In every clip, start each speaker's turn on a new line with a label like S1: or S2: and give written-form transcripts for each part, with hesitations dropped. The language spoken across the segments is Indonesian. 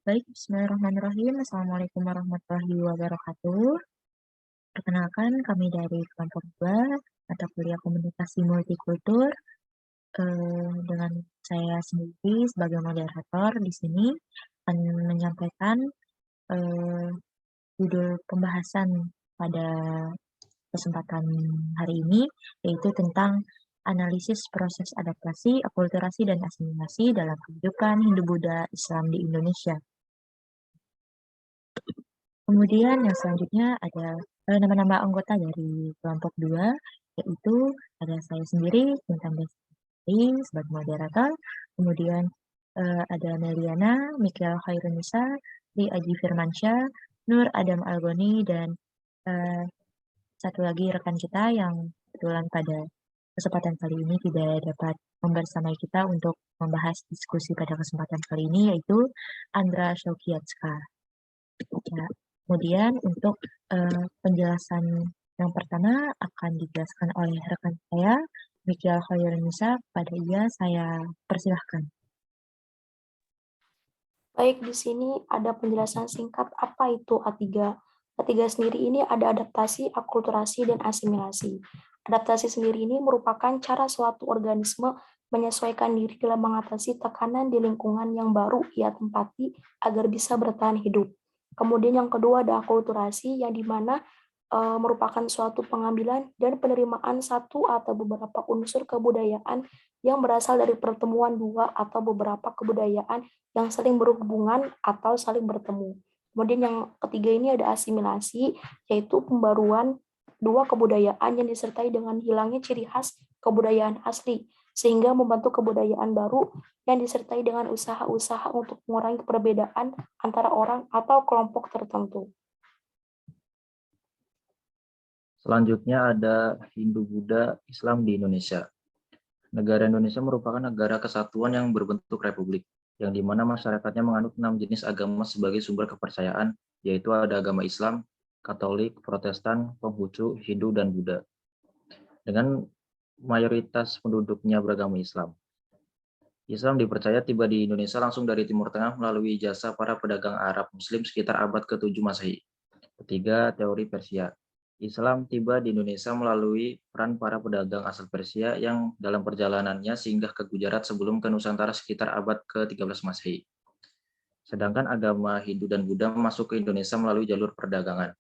S1: Baik, bismillahirrahmanirrahim. Assalamualaikum warahmatullahi wabarakatuh. Perkenalkan, kami dari kelompok 2, mata kuliah komunikasi multikultur, dengan saya sendiri sebagai moderator di sini akan menyampaikan eh, judul pembahasan pada kesempatan hari ini, yaitu tentang analisis proses adaptasi, akulturasi, dan asimilasi dalam kehidupan Hindu-Buddha Islam di Indonesia. Kemudian yang selanjutnya ada nama-nama anggota dari kelompok 2, yaitu ada saya sendiri, Intan Desti sebagai moderator, kemudian ada Meliana, Mikael Khairunisa, Ri Aji Firmansyah, Nur Adam Algoni, dan eh, satu lagi rekan kita yang kebetulan pada kesempatan kali ini tidak dapat membersamai kita untuk membahas diskusi pada kesempatan kali ini, yaitu Andra Shaukiatska. Ya, kemudian untuk penjelasan yang pertama akan dijelaskan oleh rekan saya, Mikael Khairunisa. Pada ia saya persilahkan.
S2: Baik, di sini ada penjelasan singkat apa itu A3. A3 sendiri ini ada adaptasi, akulturasi, dan asimilasi. Adaptasi sendiri ini merupakan cara suatu organisme menyesuaikan diri dalam mengatasi tekanan di lingkungan yang baru ia tempati agar bisa bertahan hidup. Kemudian yang kedua ada akulturasi, yang dimana merupakan suatu pengambilan dan penerimaan satu atau beberapa unsur kebudayaan yang berasal dari pertemuan dua atau beberapa kebudayaan yang saling berhubungan atau saling bertemu. Kemudian yang ketiga ini ada asimilasi, yaitu pembaruan dua kebudayaan yang disertai dengan hilangnya ciri khas kebudayaan asli, sehingga membentuk kebudayaan baru yang disertai dengan usaha-usaha untuk mengurangi perbedaan antara orang atau kelompok tertentu.
S3: Selanjutnya ada Hindu-Buddha Islam di Indonesia. Negara Indonesia merupakan negara kesatuan yang berbentuk republik, yang dimana masyarakatnya menganut 6 jenis agama sebagai sumber kepercayaan, yaitu ada agama Islam, Katolik, Protestan, Konghucu, Hindu, dan Buddha. Dengan mayoritas penduduknya beragama Islam. Islam dipercaya tiba di Indonesia langsung dari Timur Tengah melalui jasa para pedagang Arab Muslim sekitar abad ke-7 Masehi. Ketiga, teori Persia. Islam tiba di Indonesia melalui peran para pedagang asal Persia yang dalam perjalanannya singgah ke Gujarat sebelum ke Nusantara sekitar abad ke-13 Masehi. Sedangkan agama Hindu dan Buddha masuk ke Indonesia melalui jalur perdagangan.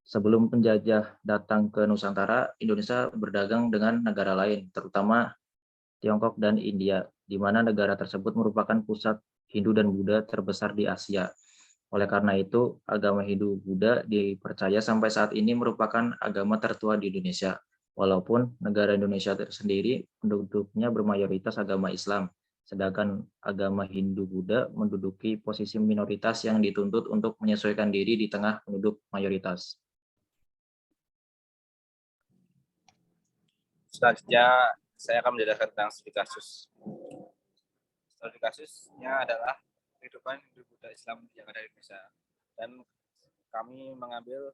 S3: Sebelum penjajah datang ke Nusantara, Indonesia berdagang dengan negara lain, terutama Tiongkok dan India, di mana negara tersebut merupakan pusat Hindu dan Buddha terbesar di Asia. Oleh karena itu, agama Hindu-Buddha dipercaya sampai saat ini merupakan agama tertua di Indonesia. Walaupun negara Indonesia sendiri penduduknya bermayoritas agama Islam, sedangkan agama Hindu-Buddha menduduki posisi minoritas yang dituntut untuk menyesuaikan diri di tengah penduduk mayoritas.
S4: Selanjutnya, saya akan menjelaskan tentang studi kasus. Studi kasusnya adalah kehidupan Hindu-Buddha Islam yang ada di Indonesia. Dan kami mengambil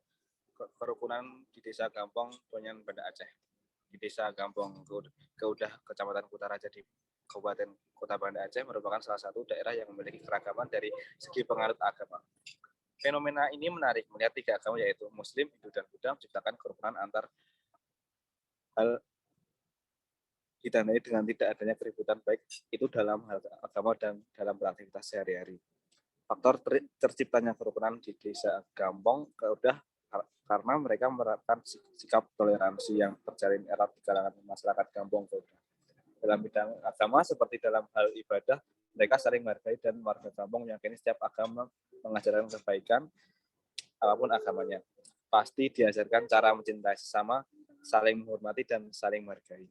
S4: kerukunan di Desa Gampong, Tonyan, Banda Aceh. Di Desa Gampong, Gaudah, Kecamatan Kutaraja di Kabupaten Kota Banda Aceh merupakan salah satu daerah yang memiliki keragaman dari segi penganut agama. Fenomena ini menarik melihat tiga agama yaitu Muslim, Hindu, dan Buddha menciptakan kerukunan antar hal ditandai dengan tidak adanya keributan baik itu dalam hal agama dan dalam beraktivitas sehari-hari. Faktor terciptanya kerukunan di Desa Gampong udah karena mereka menerapkan sikap toleransi yang terjalin erat di kalangan masyarakat Gampong Gaudah. Dalam bidang agama seperti dalam hal ibadah, mereka saling menghargai dan warga Gampong meyakini setiap agama mengajarkan kebaikan apapun agamanya. Pasti diajarkan cara mencintai sesama, saling menghormati dan saling menghargai.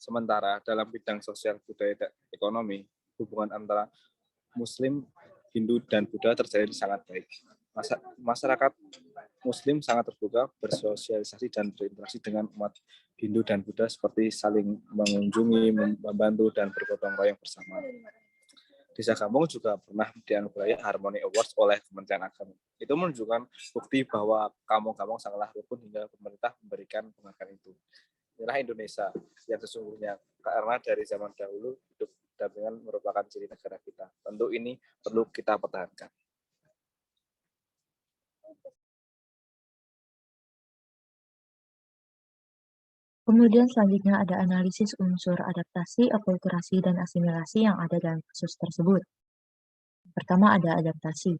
S4: Sementara dalam bidang sosial budaya dan ekonomi, hubungan antara Muslim, Hindu, dan Buddha terjalin sangat baik. Masyarakat Muslim sangat terbuka, bersosialisasi dan berinteraksi dengan umat Hindu dan Buddha seperti saling mengunjungi, membantu, dan bergotong royong bersama. Desa Gampong juga pernah dianugerahi Harmony Awards oleh Kementerian Agama. Itu menunjukkan bukti bahwa kampung-kampung sangatlah rukun hingga pemerintah memberikan penghargaan itu. Inilah Indonesia yang sesungguhnya, karena dari zaman dahulu hidup pendampingan merupakan ciri negara kita. Tentu ini perlu kita pertahankan.
S1: Kemudian selanjutnya ada analisis unsur adaptasi, akulturasi, dan asimilasi yang ada dalam kasus tersebut. Pertama ada adaptasi.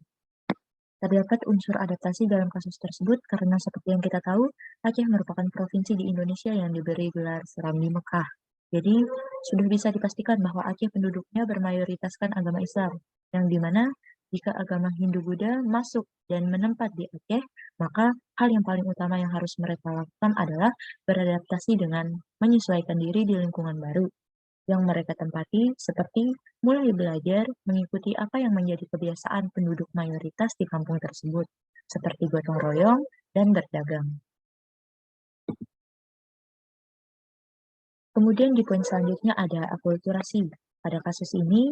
S1: Terdapat unsur adaptasi dalam kasus tersebut karena seperti yang kita tahu, Aceh merupakan provinsi di Indonesia yang diberi gelar Serambi Mekah. Jadi, sudah bisa dipastikan bahwa Aceh penduduknya bermayoritaskan agama Islam, yang dimana jika agama Hindu-Buddha masuk dan menempat di Aceh, maka hal yang paling utama yang harus mereka lakukan adalah beradaptasi dengan menyesuaikan diri di lingkungan baru yang mereka tempati, seperti mulai belajar mengikuti apa yang menjadi kebiasaan penduduk mayoritas di kampung tersebut, seperti gotong royong dan berdagang. Kemudian di poin selanjutnya ada akulturasi. Pada kasus ini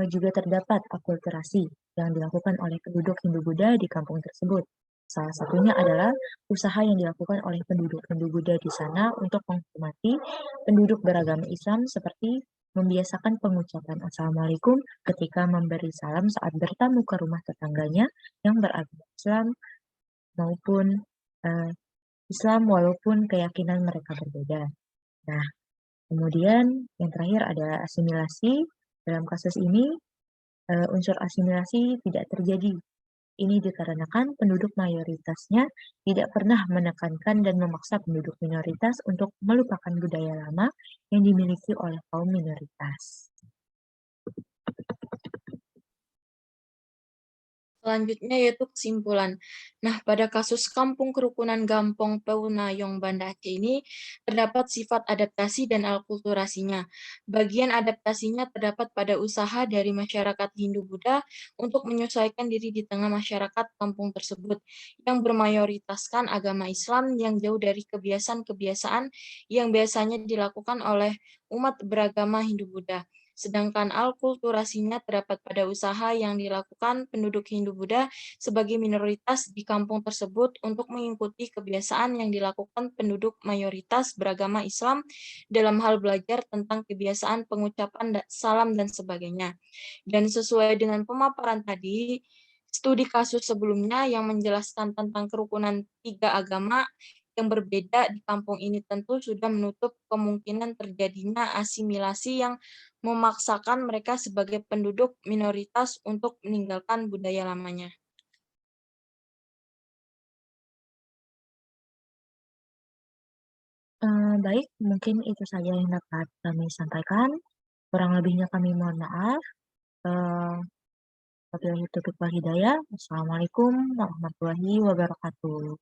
S1: juga terdapat akulturasi yang dilakukan oleh penduduk Hindu-Buddha di kampung tersebut. Salah satunya adalah usaha yang dilakukan oleh penduduk Hindu-Buddha di sana untuk menghormati penduduk beragama Islam seperti membiasakan pengucapan Assalamualaikum ketika memberi salam saat bertamu ke rumah tetangganya yang beragama Islam maupun Islam walaupun keyakinan mereka berbeda. Nah, kemudian yang terakhir ada asimilasi. Dalam kasus ini, unsur asimilasi tidak terjadi. Ini dikarenakan penduduk mayoritasnya tidak pernah menekankan dan memaksa penduduk minoritas untuk melupakan budaya lama yang dimiliki oleh kaum minoritas.
S5: Selanjutnya yaitu kesimpulan. Nah, pada kasus Kampung Kerukunan Gampong Peunayong Banda Aceh ini terdapat sifat adaptasi dan akulturasinya. Bagian adaptasinya terdapat pada usaha dari masyarakat Hindu-Buddha untuk menyesuaikan diri di tengah masyarakat kampung tersebut yang bermayoritaskan agama Islam yang jauh dari kebiasaan-kebiasaan yang biasanya dilakukan oleh umat beragama Hindu-Buddha. Sedangkan akulturasinya terdapat pada usaha yang dilakukan penduduk Hindu-Buddha sebagai minoritas di kampung tersebut untuk mengikuti kebiasaan yang dilakukan penduduk mayoritas beragama Islam dalam hal belajar tentang kebiasaan pengucapan salam dan sebagainya. Dan sesuai dengan pemaparan tadi, studi kasus sebelumnya yang menjelaskan tentang kerukunan tiga agama yang berbeda di kampung ini tentu sudah menutup kemungkinan terjadinya asimilasi yang memaksakan mereka sebagai penduduk minoritas untuk meninggalkan budaya lamanya.
S1: Baik, mungkin itu saja yang dapat kami sampaikan. Kurang lebihnya kami mohon maaf. Wabillahi taufiq wal hidayah. Wassalamualaikum warahmatullahi wabarakatuh.